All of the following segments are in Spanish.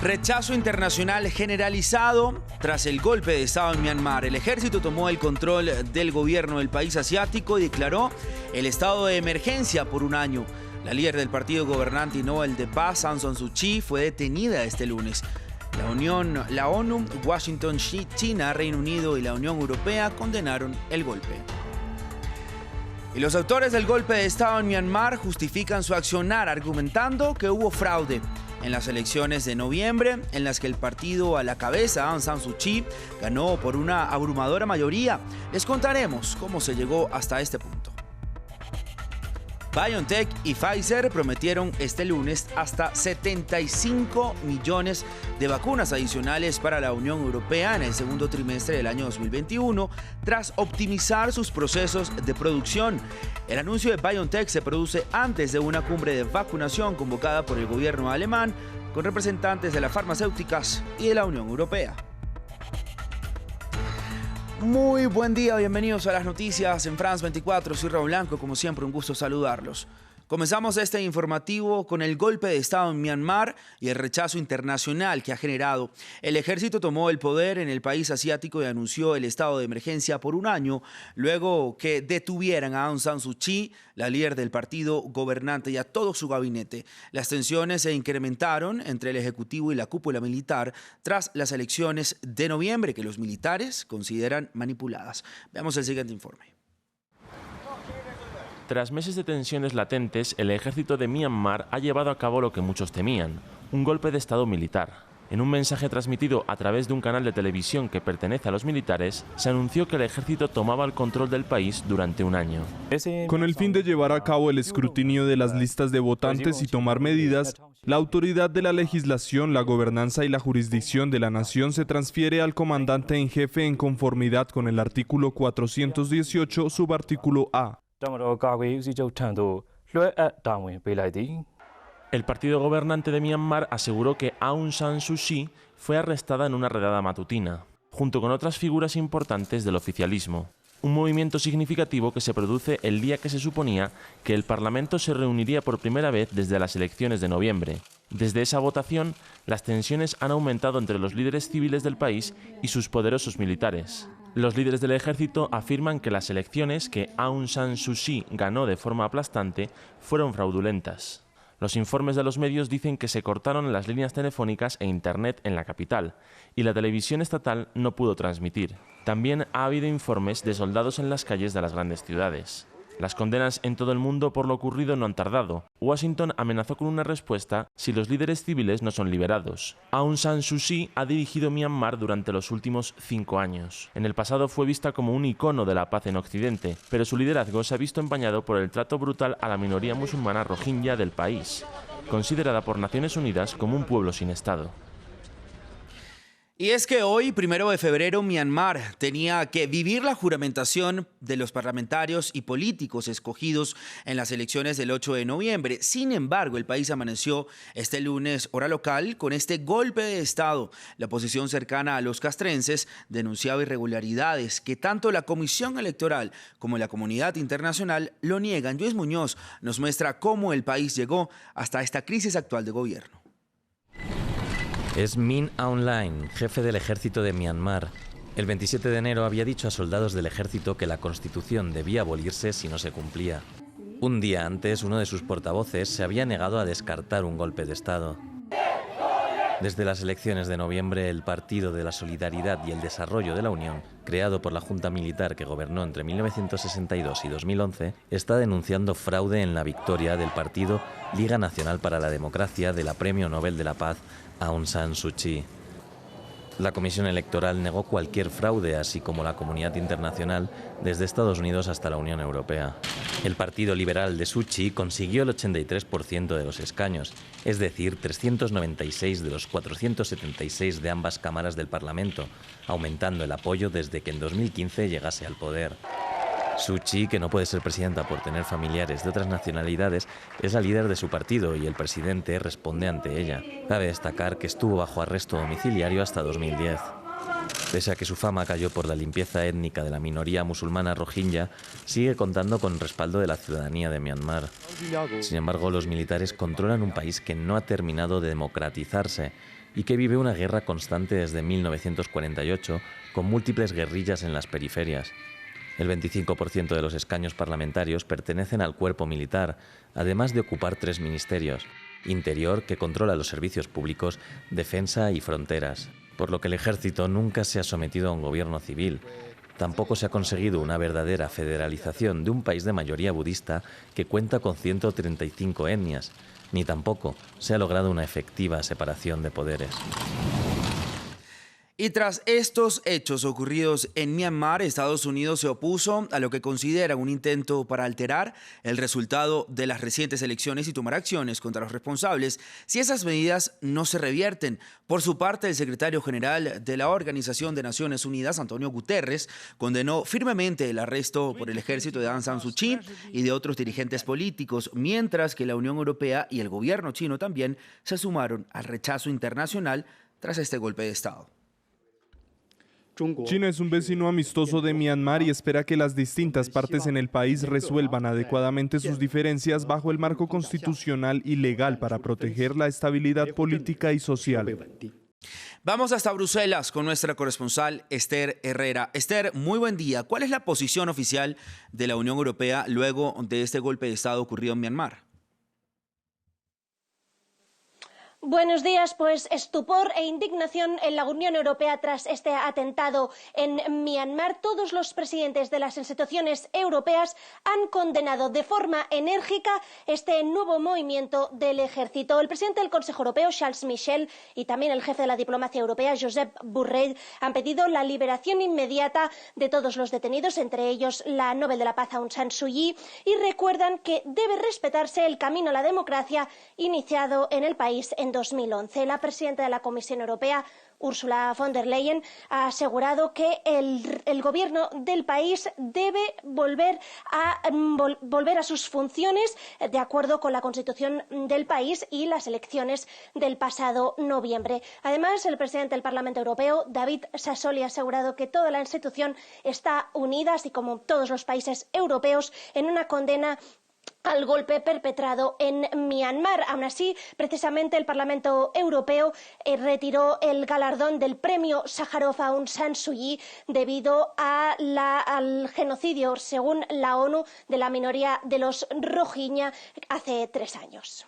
Rechazo internacional generalizado tras el golpe de Estado en Myanmar. El ejército tomó el control del gobierno del país asiático y declaró el estado de emergencia por un año. La líder del partido gobernante y Nobel de Paz, Aung San Suu Kyi, fue detenida este lunes. La ONU, Washington, China, Reino Unido y la Unión Europea condenaron el golpe. Y los autores del golpe de Estado en Myanmar justifican su accionar argumentando que hubo fraude en las elecciones de noviembre, en las que el partido a la cabeza, Aung San Suu Kyi, ganó por una abrumadora mayoría. Les contaremos cómo se llegó hasta este punto. BioNTech y Pfizer prometieron este lunes hasta 75 millones de vacunas adicionales para la Unión Europea en el segundo trimestre del año 2021, tras optimizar sus procesos de producción. El anuncio de BioNTech se produce antes de una cumbre de vacunación convocada por el gobierno alemán con representantes de las farmacéuticas y de la Unión Europea. Muy buen día, bienvenidos a las noticias en France 24, soy Raúl Blanco, como siempre un gusto saludarlos. Comenzamos este informativo con el golpe de Estado en Myanmar y el rechazo internacional que ha generado. El ejército tomó el poder en el país asiático y anunció el estado de emergencia por un año, luego que detuvieran a Aung San Suu Kyi, la líder del partido gobernante, y a todo su gabinete. Las tensiones se incrementaron entre el ejecutivo y la cúpula militar tras las elecciones de noviembre, que los militares consideran manipuladas. Veamos el siguiente informe. Tras meses de tensiones latentes, el ejército de Myanmar ha llevado a cabo lo que muchos temían, un golpe de estado militar. En un mensaje transmitido a través de un canal de televisión que pertenece a los militares, se anunció que el ejército tomaba el control del país durante un año. Con el fin de llevar a cabo el escrutinio de las listas de votantes y tomar medidas, la autoridad de la legislación, la gobernanza y la jurisdicción de la nación se transfiere al comandante en jefe en conformidad con el artículo 418, subartículo A. El partido gobernante de Myanmar aseguró que Aung San Suu Kyi fue arrestada en una redada matutina, junto con otras figuras importantes del oficialismo. Un movimiento significativo que se produce el día que se suponía que el Parlamento se reuniría por primera vez desde las elecciones de noviembre. Desde esa votación, las tensiones han aumentado entre los líderes civiles del país y sus poderosos militares. Los líderes del ejército afirman que las elecciones que Aung San Suu Kyi ganó de forma aplastante fueron fraudulentas. Los informes de los medios dicen que se cortaron las líneas telefónicas e internet en la capital y la televisión estatal no pudo transmitir. También ha habido informes de soldados en las calles de las grandes ciudades. Las condenas en todo el mundo por lo ocurrido no han tardado. Washington amenazó con una respuesta si los líderes civiles no son liberados. Aung San Suu Kyi ha dirigido Myanmar durante los últimos 5 años. En el pasado fue vista como un icono de la paz en Occidente, pero su liderazgo se ha visto empañado por el trato brutal a la minoría musulmana rohingya del país, considerada por Naciones Unidas como un pueblo sin Estado. Y es que hoy, 1 de febrero, Myanmar tenía que vivir la juramentación de los parlamentarios y políticos escogidos en las elecciones del 8 de noviembre. Sin embargo, el país amaneció este lunes, hora local, con este golpe de Estado. La oposición cercana a los castrenses denunciaba irregularidades que tanto la Comisión Electoral como la comunidad internacional lo niegan. Luis Muñoz nos muestra cómo el país llegó hasta esta crisis actual de gobierno. Es Min Aung Hlaing, jefe del ejército de Myanmar. El 27 de enero había dicho a soldados del ejército que la constitución debía abolirse si no se cumplía. Un día antes, uno de sus portavoces se había negado a descartar un golpe de Estado. Desde las elecciones de noviembre, el Partido de la Solidaridad y el Desarrollo de la Unión, creado por la Junta Militar que gobernó entre 1962 y 2011, está denunciando fraude en la victoria del partido Liga Nacional para la Democracia de la Premio Nobel de la Paz Aung San Suu Kyi. La Comisión Electoral negó cualquier fraude, así como la comunidad internacional, desde Estados Unidos hasta la Unión Europea. El Partido Liberal de Suu Kyi consiguió el 83% de los escaños, es decir, 396 de los 476 de ambas cámaras del Parlamento, aumentando el apoyo desde que en 2015 llegase al poder. Suu Kyi, que no puede ser presidenta por tener familiares de otras nacionalidades, es la líder de su partido y el presidente responde ante ella. Cabe destacar que estuvo bajo arresto domiciliario hasta 2010. Pese a que su fama cayó por la limpieza étnica de la minoría musulmana rohingya, sigue contando con respaldo de la ciudadanía de Myanmar. Sin embargo, los militares controlan un país que no ha terminado de democratizarse. y que vive una guerra constante desde 1948, con múltiples guerrillas en las periferias. El 25% de los escaños parlamentarios pertenecen al cuerpo militar, además de ocupar 3 ministerios: Interior, que controla los servicios públicos, Defensa y Fronteras, por lo que el ejército nunca se ha sometido a un gobierno civil. Tampoco se ha conseguido una verdadera federalización de un país de mayoría budista que cuenta con 135 etnias, ni tampoco se ha logrado una efectiva separación de poderes. Y tras estos hechos ocurridos en Myanmar, Estados Unidos se opuso a lo que considera un intento para alterar el resultado de las recientes elecciones y tomar acciones contra los responsables si esas medidas no se revierten. Por su parte, el secretario general de la Organización de Naciones Unidas, Antonio Guterres, condenó firmemente el arresto por el ejército de Aung San Suu Kyi y de otros dirigentes políticos, mientras que la Unión Europea y el gobierno chino también se sumaron al rechazo internacional tras este golpe de Estado. China es un vecino amistoso de Myanmar y espera que las distintas partes en el país resuelvan adecuadamente sus diferencias bajo el marco constitucional y legal para proteger la estabilidad política y social. Vamos hasta Bruselas con nuestra corresponsal Esther Herrera. Esther, muy buen día. ¿Cuál es la posición oficial de la Unión Europea luego de este golpe de Estado ocurrido en Myanmar? Buenos días, pues estupor e indignación en la Unión Europea tras este atentado en Myanmar. Todos los presidentes de las instituciones europeas han condenado de forma enérgica este nuevo movimiento del ejército. El presidente del Consejo Europeo, Charles Michel, y también el jefe de la diplomacia europea, Josep Borrell, han pedido la liberación inmediata de todos los detenidos, entre ellos la Nobel de la Paz Aung San Suu Kyi, y recuerdan que debe respetarse el camino a la democracia iniciado en el país en 2011. La presidenta de la Comisión Europea, Ursula von der Leyen, ha asegurado que el gobierno del país debe volver a sus funciones de acuerdo con la Constitución del país y las elecciones del pasado noviembre. Además, el presidente del Parlamento Europeo, David Sassoli, ha asegurado que toda la institución está unida, así como todos los países europeos, en una condena al golpe perpetrado en Myanmar. Aún así, precisamente el Parlamento Europeo retiró el galardón del premio Sájarov a Aung San Suu Kyi debido al genocidio, según la ONU, de la minoría de los Rohingya hace 3 años.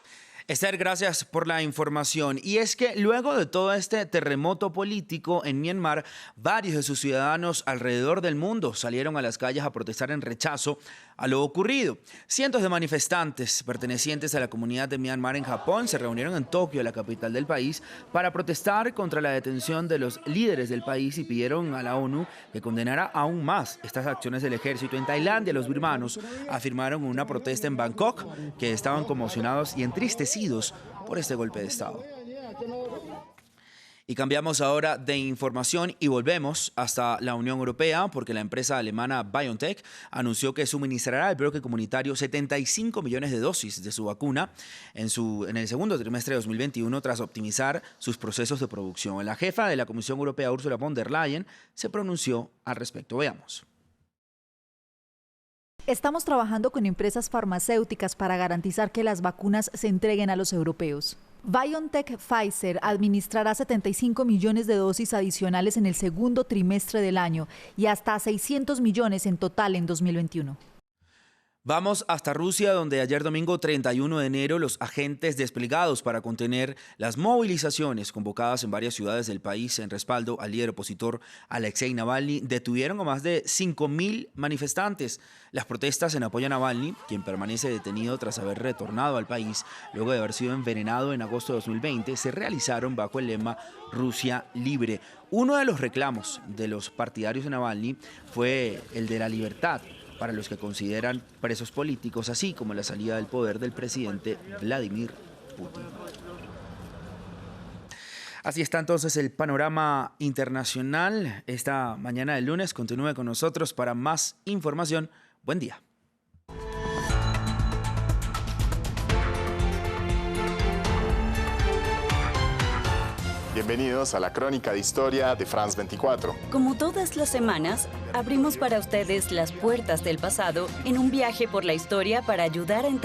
Esther, gracias por la información. Y es que luego de todo este terremoto político en Myanmar, varios de sus ciudadanos alrededor del mundo salieron a las calles a protestar en rechazo a lo ocurrido. Cientos de manifestantes pertenecientes a la comunidad de Myanmar en Japón se reunieron en Tokio, la capital del país, para protestar contra la detención de los líderes del país y pidieron a la ONU que condenara aún más estas acciones del ejército. En Tailandia, los birmanos afirmaron una protesta en Bangkok que estaban conmocionados y entristecidos por este golpe de Estado. Y cambiamos ahora de información y volvemos hasta la Unión Europea porque la empresa alemana BioNTech anunció que suministrará al bloque comunitario 75 millones de dosis de su vacuna en el segundo trimestre de 2021 tras optimizar sus procesos de producción. La jefa de la Comisión Europea, Ursula von der Leyen, se pronunció al respecto. Veamos. Estamos trabajando con empresas farmacéuticas para garantizar que las vacunas se entreguen a los europeos. BioNTech Pfizer administrará 75 millones de dosis adicionales en el segundo trimestre del año y hasta 600 millones en total en 2021. Vamos hasta Rusia, donde ayer domingo 31 de enero los agentes desplegados para contener las movilizaciones convocadas en varias ciudades del país en respaldo al líder opositor Alexei Navalny detuvieron a más de 5.000 manifestantes. Las protestas en apoyo a Navalny, quien permanece detenido tras haber retornado al país luego de haber sido envenenado en agosto de 2020, se realizaron bajo el lema Rusia libre. Uno de los reclamos de los partidarios de Navalny fue el de la libertad para los que consideran presos políticos, así como la salida del poder del presidente Vladimir Putin. Así está entonces el panorama internacional. Esta mañana del lunes continúe con nosotros para más información. Buen día. Bienvenidos a la crónica de historia de France 24. Como todas las semanas, abrimos para ustedes las puertas del pasado en un viaje por la historia para ayudar a entender